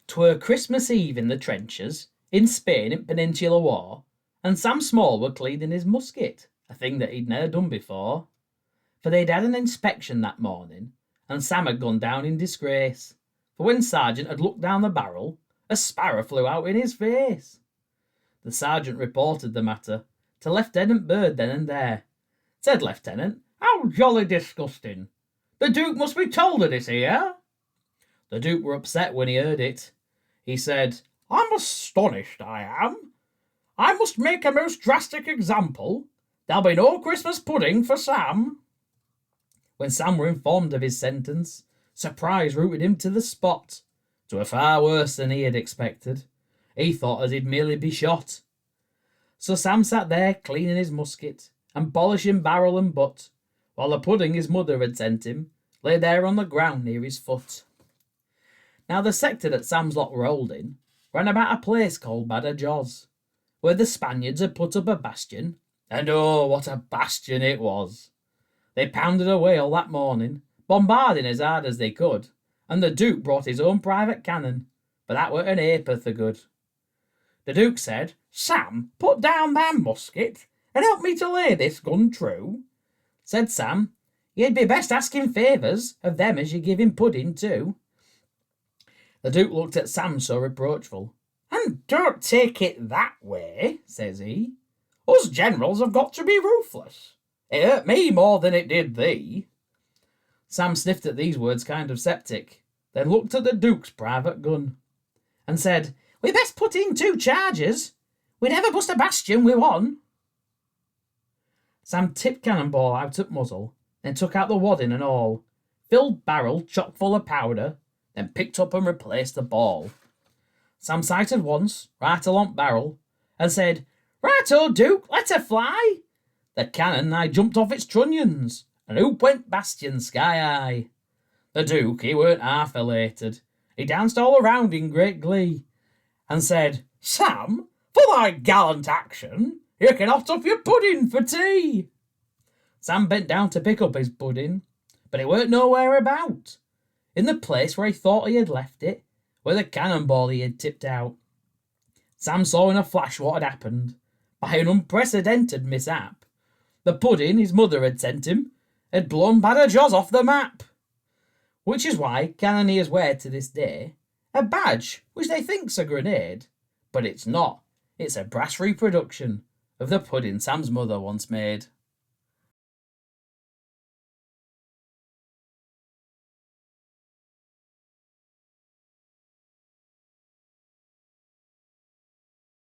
'Twere Christmas Eve in the trenches, in Spain in Peninsular War, and Sam Small were cleaning his musket, a thing that he'd ne'er done before. For they'd had an inspection that morning, and Sam had gone down in disgrace. For when Sergeant had looked down the barrel, a sparrow flew out in his face. The sergeant reported the matter to Lieutenant Bird then and there. Said Lieutenant, "How jolly disgusting! The Duke must be told of this here." The Duke were upset when he heard it. He said, "I'm astonished, I am. I must make a most drastic example. There'll be no Christmas pudding for Sam." When Sam were informed of his sentence, surprise rooted him to the spot. 'Twere far worse than he had expected. He thought as he'd merely be shot. So Sam sat there cleaning his musket and polishing barrel and butt, while the pudding his mother had sent him lay there on the ground near his foot. Now the sector that Sam's lot rolled in ran about a place called Badajoz, where the Spaniards had put up a bastion, and oh, what a bastion it was! They pounded away all that morning, bombarding as hard as they could, and the Duke brought his own private cannon, but that weren't an ha'porth o' good. The Duke said, "Sam, put down thy musket, and help me to lay this gun true." Said Sam, "You'd be best asking favours of them as you give him pudding too." The Duke looked at Sam so reproachful. "And don't take it that way," says he. "Us generals have got to be ruthless. It hurt me more than it did thee." Sam sniffed at these words kind of septic, then looked at the Duke's private gun, and said, "We best put in 2 charges. We never bust a bastion with one." Sam tipped cannonball out at muzzle, then took out the wadding and all, filled barrel chock full of powder, then picked up and replaced the ball. Sam sighted once, right along barrel, and said, "Right-o, Duke, let her fly." The cannon nigh jumped off its trunnions, and oop went bastion sky high. The Duke, he weren't half elated. He danced all around in great glee, and said, "Sam, for thy gallant action, you can hot up your pudding for tea." Sam bent down to pick up his pudding, but it weren't nowhere about. In the place where he thought he had left it, where the cannonball he had tipped out. Sam saw in a flash what had happened. By an unprecedented mishap, the pudding his mother had sent him had blown Badajoz off the map. Which is why cannoneers wear to this day a badge which they think's a grenade, but it's not. It's a brass reproduction of the pudding Sam's mother once made.